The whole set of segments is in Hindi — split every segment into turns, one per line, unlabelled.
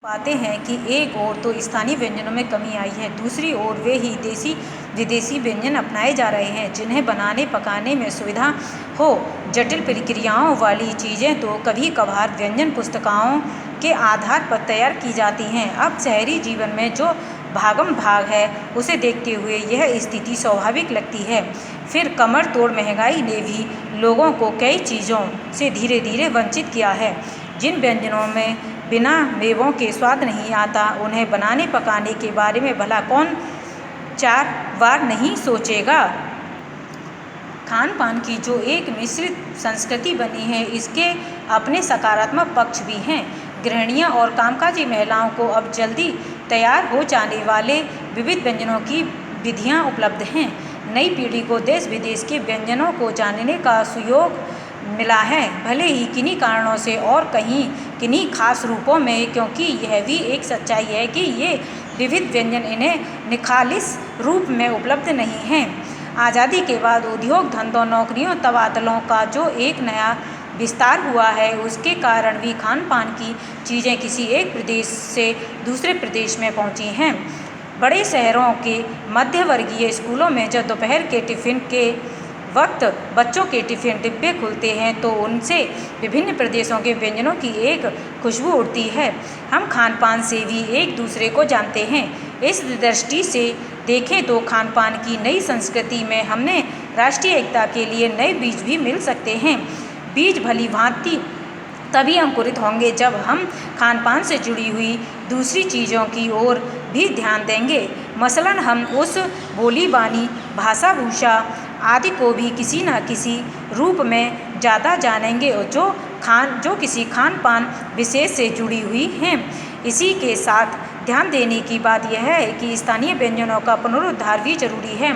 पाते हैं कि एक ओर तो स्थानीय व्यंजनों में कमी आई है, दूसरी ओर वे ही देसी विदेशी व्यंजन अपनाए जा रहे हैं जिन्हें बनाने पकाने में सुविधा हो। जटिल प्रक्रियाओं वाली चीज़ें तो कभी कभार व्यंजन पुस्तिकाओं के आधार पर तैयार की जाती हैं। अब शहरी जीवन में जो भागम भाग है उसे देखते हुए यह स्थिति स्वाभाविक लगती है। फिर कमर तोड़ महंगाई ने भी लोगों को कई चीज़ों से धीरे धीरे वंचित किया है। जिन व्यंजनों में बिना मेवों के स्वाद नहीं आता, उन्हें बनाने पकाने के बारे में भला कौन 4 बार नहीं सोचेगा। खान पान की जो एक मिश्रित संस्कृति बनी है, इसके अपने सकारात्मक पक्ष भी हैं। गृहिणियाँ और कामकाजी महिलाओं को अब जल्दी तैयार हो जाने वाले विविध व्यंजनों की विधियाँ उपलब्ध हैं। नई पीढ़ी को देश विदेश के व्यंजनों को जानने का सुयोग मिला है, भले ही किन्हीं कारणों से और कहीं किन्हीं खास रूपों में, क्योंकि यह भी एक सच्चाई है कि ये विविध व्यंजन इन्हें निखालिस रूप में उपलब्ध नहीं हैं। आज़ादी के बाद उद्योग धंधों, नौकरियों, तबादलों का जो एक नया विस्तार हुआ है, उसके कारण भी खान पान की चीज़ें किसी एक प्रदेश से दूसरे प्रदेश में पहुंची हैं। बड़े शहरों के मध्यवर्गीय स्कूलों में जब दोपहर के टिफ़िन के वक्त बच्चों के टिफ़िन डिब्बे खुलते हैं तो उनसे विभिन्न प्रदेशों के व्यंजनों की एक खुशबू उड़ती है। हम खान पान से भी एक दूसरे को जानते हैं। इस दृष्टि से देखें तो खान पान की नई संस्कृति में हमने राष्ट्रीय एकता के लिए नए बीज भी मिल सकते हैं। बीज भली भांति तभी अंकुरित होंगे जब हम खान पान से जुड़ी हुई दूसरी चीज़ों की ओर भी ध्यान देंगे। मसलन हम उस बोली बानी, भाषा भूषा आदि को भी किसी न किसी रूप में ज़्यादा जानेंगे जो किसी खान पान विशेष से जुड़ी हुई हैं। इसी के साथ ध्यान देने की बात यह है कि स्थानीय व्यंजनों का पुनरुद्धार भी जरूरी है,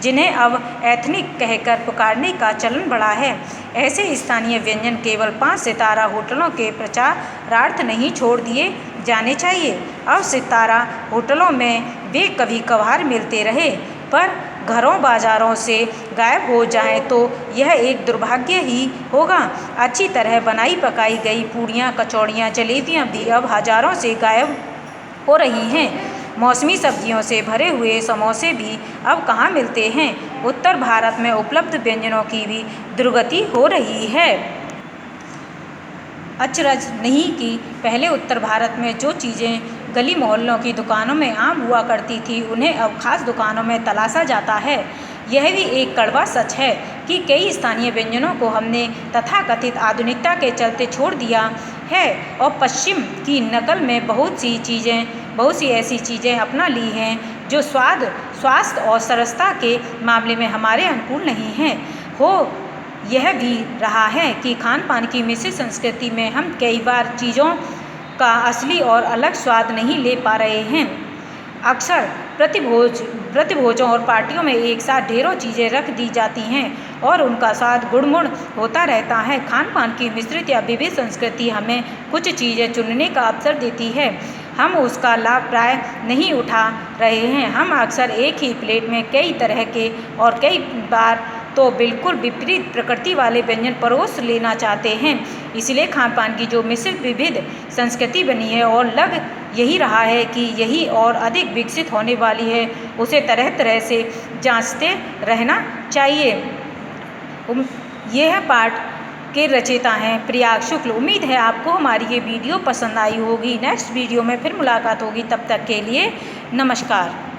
जिन्हें अब एथनिक कहकर पुकारने का चलन बढ़ा है। ऐसे स्थानीय व्यंजन केवल 5 सितारा होटलों के प्रचारार्थ नहीं छोड़ दिए जाने चाहिए। अब सितारा होटलों में वे कभी कभार मिलते रहे, पर घरों बाजारों से गायब हो जाएं तो यह एक दुर्भाग्य ही होगा। अच्छी तरह बनाई पकाई गई पूड़ियाँ, कचौड़ियाँ, जलेबियाँ भी अब हज़ारों से गायब हो रही हैं। मौसमी सब्जियों से भरे हुए समोसे भी अब कहाँ मिलते हैं। उत्तर भारत में उपलब्ध व्यंजनों की भी दुर्गति हो रही है। अचरज नहीं कि पहले उत्तर भारत में जो चीज़ें गली मोहल्लों की दुकानों में आम हुआ करती थी, उन्हें अब खास दुकानों में तलाशा जाता है। यह भी एक कड़वा सच है कि कई स्थानीय व्यंजनों को हमने तथाकथित आधुनिकता के चलते छोड़ दिया है और पश्चिम की नकल में बहुत सी ऐसी चीज़ें अपना ली हैं जो स्वास्थ्य और सरसता के मामले में हमारे अनुकूल नहीं हैं। यह भी रहा है कि खान पान की मिश्रित संस्कृति में हम कई बार चीज़ों का असली और अलग स्वाद नहीं ले पा रहे हैं। अक्सर प्रतिभोजों और पार्टियों में एक साथ ढेरों चीज़ें रख दी जाती हैं और उनका स्वाद गुड़मुड़ होता रहता है। खान पान की मिश्रित या विविध संस्कृति हमें कुछ चीज़ें चुनने का अवसर देती है। हम उसका लाभ प्राय नहीं उठा रहे हैं। हम अक्सर एक ही प्लेट में कई तरह के और कई बार तो बिल्कुल विपरीत प्रकृति वाले व्यंजन परोस लेना चाहते हैं। इसलिए खान पान की जो मिश्रित विविध संस्कृति बनी है और लग यही रहा है कि यही और अधिक विकसित होने वाली है, उसे तरह तरह से जांचते रहना चाहिए। यह पाठ के रचयिता हैं प्रिया शुक्ल। उम्मीद है आपको हमारी ये वीडियो पसंद आई होगी। नेक्स्ट वीडियो में फिर मुलाकात होगी। तब तक के लिए नमस्कार।